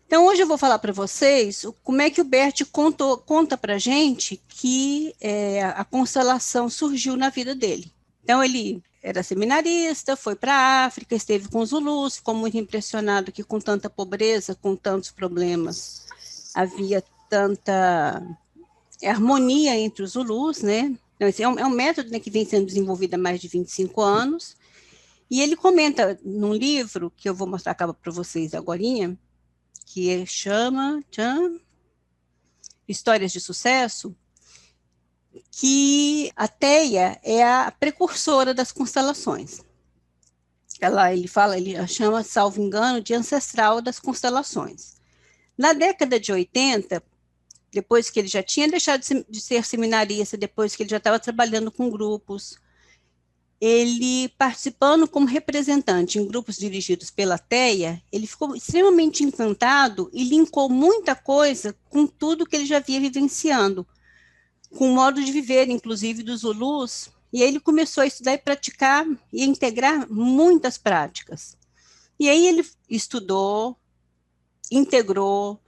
Então, hoje eu vou falar para vocês como é que o Bert conta para a gente que a constelação surgiu na vida dele. Então, ele era seminarista, foi para a África, esteve com os Zulus, ficou muito impressionado que com tanta pobreza, com tantos problemas, havia tanta harmonia entre os Zulus, né? Então, esse é um método, né, que vem sendo desenvolvido há mais de 25 anos, e ele comenta num livro, que eu vou mostrar para vocês agora, que chama Histórias de Sucesso, que a Teia é a precursora das constelações. Ele chama, salvo engano, de ancestral das constelações. Na década de 80, depois que ele já tinha deixado de ser seminarista, depois que ele já estava trabalhando com grupos, ele participando como representante em grupos dirigidos pela Teia, ele ficou extremamente encantado e linkou muita coisa com tudo que ele já vinha vivenciando, com o modo de viver, inclusive, dos Zulus, e aí ele começou a estudar e praticar e integrar muitas práticas. E aí ele estudou, integrou,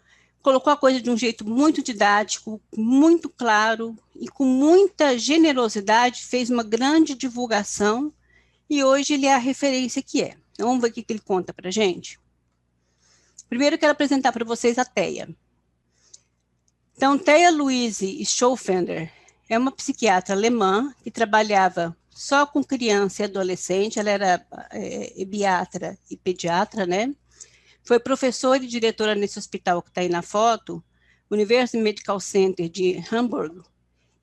colocou a coisa de um jeito muito didático, muito claro e com muita generosidade, fez uma grande divulgação e hoje ele é a referência que é. Então, vamos ver o que ele conta para a gente? Primeiro, eu quero apresentar para vocês a Teia. Então, Teia Louise Schoffender é uma psiquiatra alemã que trabalhava só com criança e adolescente, ela era ebiatra e pediatra, né? Foi professora e diretora nesse hospital que está aí na foto, University Medical Center de Hamburgo,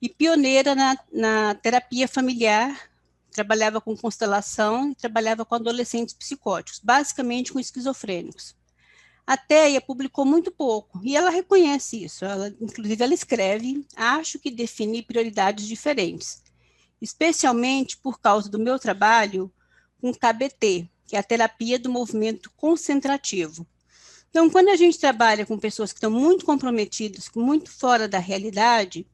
e pioneira na terapia familiar, trabalhava com constelação e trabalhava com adolescentes psicóticos, basicamente com esquizofrênicos. A Teia publicou muito pouco, e ela reconhece isso, inclusive ela escreve, acho que defini prioridades diferentes, especialmente por causa do meu trabalho com KBT, que é a terapia do movimento concentrativo. Então, quando a gente trabalha com pessoas que estão muito comprometidas, muito fora da realidade,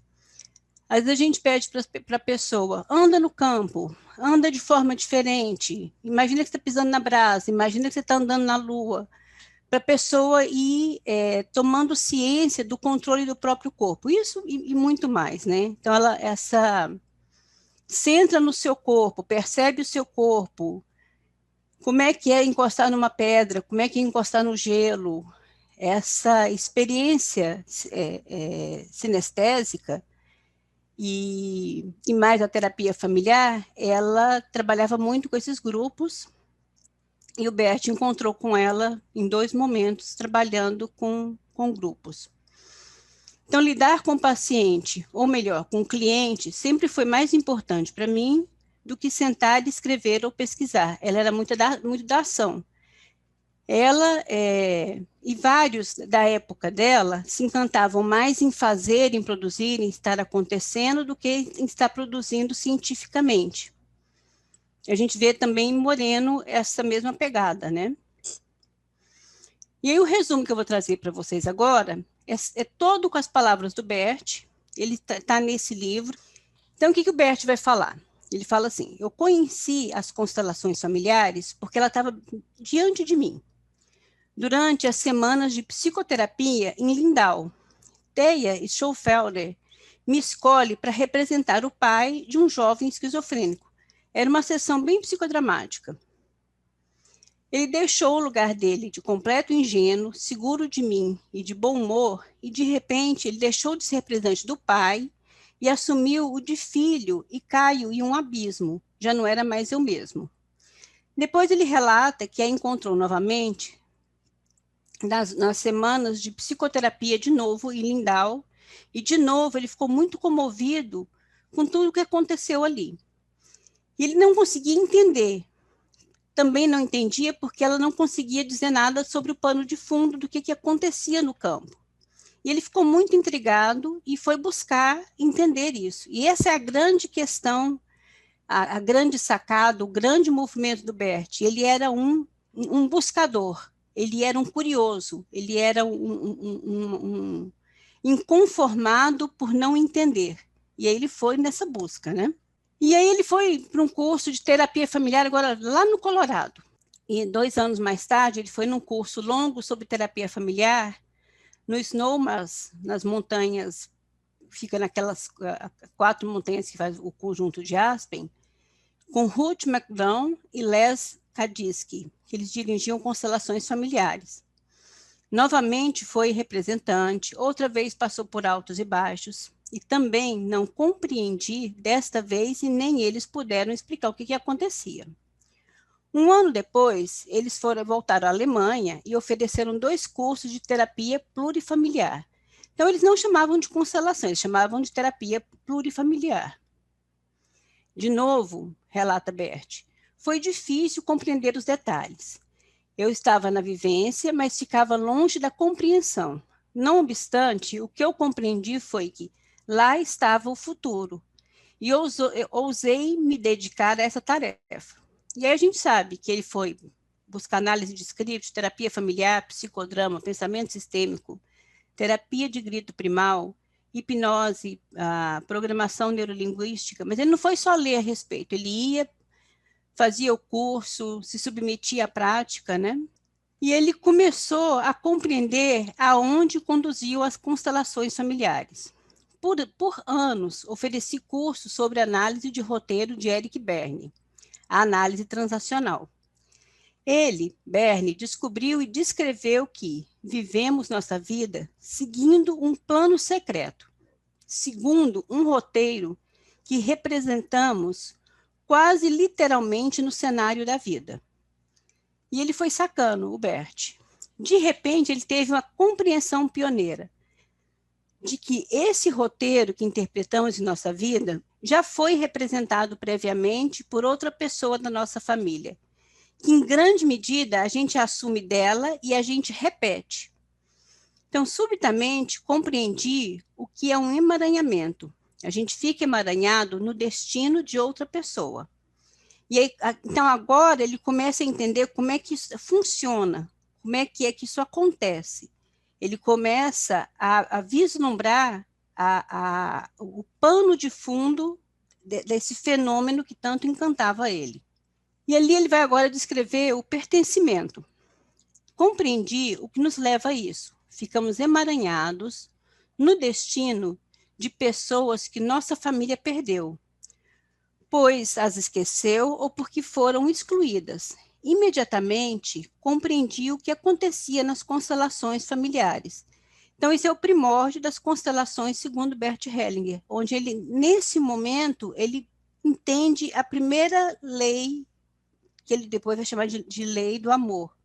às vezes a gente pede para a pessoa, anda no campo, anda de forma diferente, imagina que você está pisando na brasa, imagina que você está andando na lua, para a pessoa ir tomando ciência do controle do próprio corpo, isso e muito mais, né? Então, centra no seu corpo, percebe o seu corpo, como é que é encostar numa pedra, como é que é encostar no gelo, essa experiência sinestésica e mais a terapia familiar, ela trabalhava muito com esses grupos e o Bert encontrou com ela em 2 momentos, trabalhando com grupos. Então, lidar com o paciente, ou melhor, com o cliente, sempre foi mais importante para mim do que sentar, escrever ou pesquisar. Ela era muito da ação. Ela e vários da época dela se encantavam mais em fazer, em produzir, em estar acontecendo, do que em estar produzindo cientificamente. A gente vê também em Moreno essa mesma pegada, né? E aí o resumo que eu vou trazer para vocês agora é todo com as palavras do Bert, ele está nesse livro. Então, o que o Bert vai falar? Ele fala assim, eu conheci as constelações familiares porque ela estava diante de mim. Durante as semanas de psicoterapia em Lindau, Teia Schoffender me escolhe para representar o pai de um jovem esquizofrênico. Era uma sessão bem psicodramática. Ele deixou o lugar dele de completo ingênuo, seguro de mim e de bom humor, e de repente ele deixou de ser representante do pai e assumiu o de filho e caiu em um abismo. Já não era mais eu mesmo. Depois ele relata que a encontrou novamente nas semanas de psicoterapia de novo em Lindau, e de novo ele ficou muito comovido com tudo o que aconteceu ali. E ele não conseguia entender, também não entendia porque ela não conseguia dizer nada sobre o pano de fundo do que acontecia no campo. E ele ficou muito intrigado e foi buscar entender isso. E essa é a grande questão, a grande sacada, o grande movimento do Bert. Ele era um buscador, ele era um curioso, ele era um inconformado por não entender. E aí ele foi nessa busca, né? E aí ele foi para um curso de terapia familiar agora lá no Colorado. E 2 anos mais tarde, ele foi num curso longo sobre terapia familiar, no Snowmass, nas montanhas, fica naquelas 4 montanhas que faz o conjunto de Aspen, com Ruth McDown e Les Kadinsky, que eles dirigiam constelações familiares. Novamente foi representante, outra vez passou por altos e baixos, e também não compreendi desta vez e nem eles puderam explicar o que acontecia. Um ano depois, eles voltaram à Alemanha e ofereceram 2 cursos de terapia plurifamiliar. Então, eles não chamavam de constelação, eles chamavam de terapia plurifamiliar. De novo, relata Bert, foi difícil compreender os detalhes. Eu estava na vivência, mas ficava longe da compreensão. Não obstante, o que eu compreendi foi que lá estava o futuro, e eu ousei me dedicar a essa tarefa. E aí a gente sabe que ele foi buscar análise de script, terapia familiar, psicodrama, pensamento sistêmico, terapia de grito primal, hipnose, programação neurolinguística, mas ele não foi só ler a respeito, ele ia, fazia o curso, se submetia à prática, né? E ele começou a compreender aonde conduziam as constelações familiares. Por anos, ofereci cursos sobre análise de roteiro de Eric Berne, a análise transacional. Ele, Berne, descobriu e descreveu que vivemos nossa vida seguindo um plano secreto, segundo um roteiro que representamos quase literalmente no cenário da vida. E ele foi sacando, o Bert. De repente, ele teve uma compreensão pioneira de que esse roteiro que interpretamos em nossa vida já foi representado previamente por outra pessoa da nossa família, que em grande medida a gente assume dela e a gente repete. Então, subitamente, compreendi o que é um emaranhamento. A gente fica emaranhado no destino de outra pessoa. E aí, então, agora ele começa a entender como é que isso funciona, como é que isso acontece. Ele começa a vislumbrar o pano de fundo desse fenômeno que tanto encantava ele. E ali ele vai agora descrever o pertencimento. Compreendi o que nos leva a isso. Ficamos emaranhados no destino de pessoas que nossa família perdeu, pois as esqueceu ou porque foram excluídas. Imediatamente compreendi o que acontecia nas constelações familiares. Então, esse é o primórdio das constelações segundo Bert Hellinger, onde ele, nesse momento, ele entende a primeira lei, que ele depois vai chamar de lei do amor.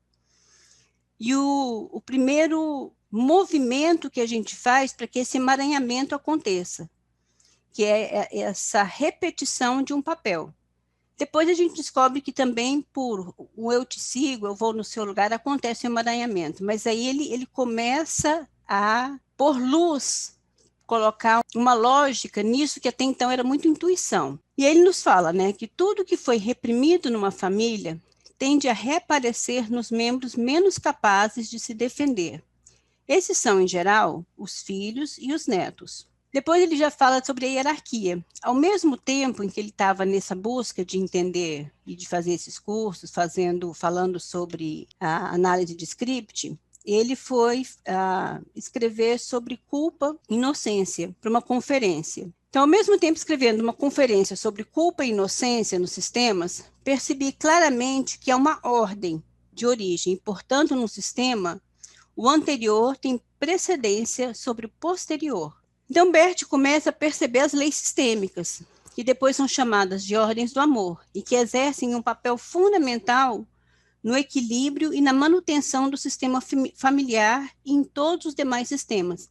E o primeiro movimento que a gente faz para que esse emaranhamento aconteça, que é essa repetição de um papel. Depois a gente descobre que também por o eu te sigo, eu vou no seu lugar, acontece o emaranhamento, mas aí ele começa a pôr luz, colocar uma lógica nisso que até então era muito intuição. E ele nos fala, né, que tudo que foi reprimido numa família tende a reaparecer nos membros menos capazes de se defender. Esses são, em geral, os filhos e os netos. Depois ele já fala sobre a hierarquia. Ao mesmo tempo em que ele estava nessa busca de entender e de fazer esses cursos, falando sobre a análise de script, ele foi escrever sobre culpa e inocência para uma conferência. Então, ao mesmo tempo escrevendo uma conferência sobre culpa e inocência nos sistemas, percebi claramente que é uma ordem de origem. Portanto, no sistema, o anterior tem precedência sobre o posterior. Então, Bert começa a perceber as leis sistêmicas, que depois são chamadas de ordens do amor, e que exercem um papel fundamental no equilíbrio e na manutenção do sistema familiar e em todos os demais sistemas.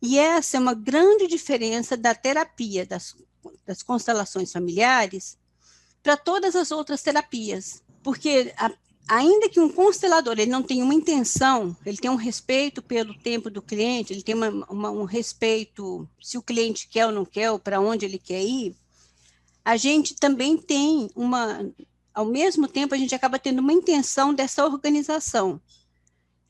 E essa é uma grande diferença da terapia das constelações familiares para todas as outras terapias, porque ainda que um constelador ele não tenha uma intenção, ele tem um respeito pelo tempo do cliente, ele tem um respeito se o cliente quer ou não quer, ou para onde ele quer ir, a gente também tem ao mesmo tempo, a gente acaba tendo uma intenção dessa organização,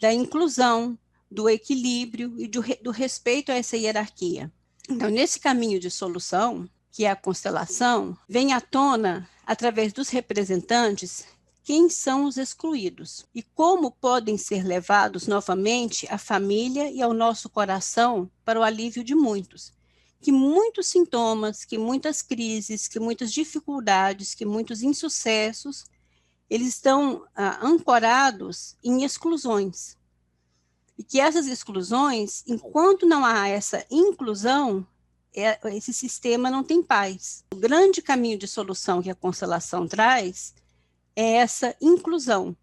da inclusão, do equilíbrio e do respeito a essa hierarquia. Então, nesse caminho de solução, que é a constelação, vem à tona, através dos representantes, quem são os excluídos e como podem ser levados novamente à família e ao nosso coração para o alívio de muitos. Que muitos sintomas, que muitas crises, que muitas dificuldades, que muitos insucessos, eles estão ancorados em exclusões. E que essas exclusões, enquanto não há essa inclusão, esse sistema não tem paz. O grande caminho de solução que a constelação traz é essa inclusão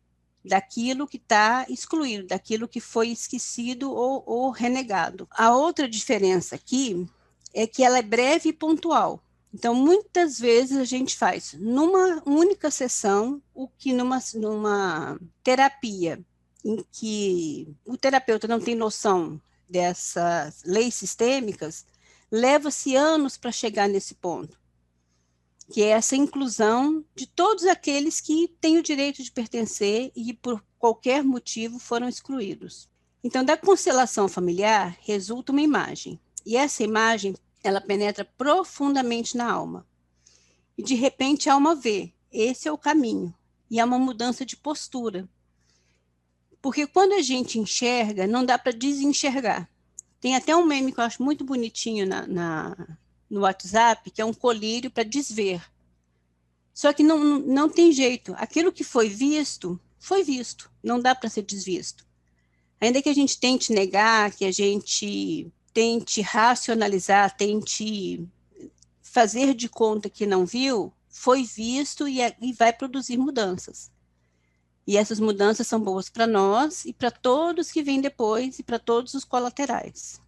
daquilo que está excluído, daquilo que foi esquecido ou renegado. A outra diferença aqui é que ela é breve e pontual. Então, muitas vezes a gente faz numa única sessão o que numa terapia em que o terapeuta não tem noção dessas leis sistêmicas, leva-se anos para chegar nesse ponto, que é essa inclusão de todos aqueles que têm o direito de pertencer e por qualquer motivo foram excluídos. Então, da constelação familiar resulta uma imagem, e essa imagem ela penetra profundamente na alma. E de repente a alma vê, esse é o caminho, e há uma mudança de postura. Porque quando a gente enxerga, não dá para desenxergar. Tem até um meme que eu acho muito bonitinho no WhatsApp, que é um colírio para desver. Só que não tem jeito. Aquilo que foi visto, não dá para ser desvisto. Ainda que a gente tente negar, que a gente tente racionalizar, tente fazer de conta que não viu, foi visto e vai produzir mudanças. E essas mudanças são boas para nós e para todos que vêm depois e para todos os colaterais.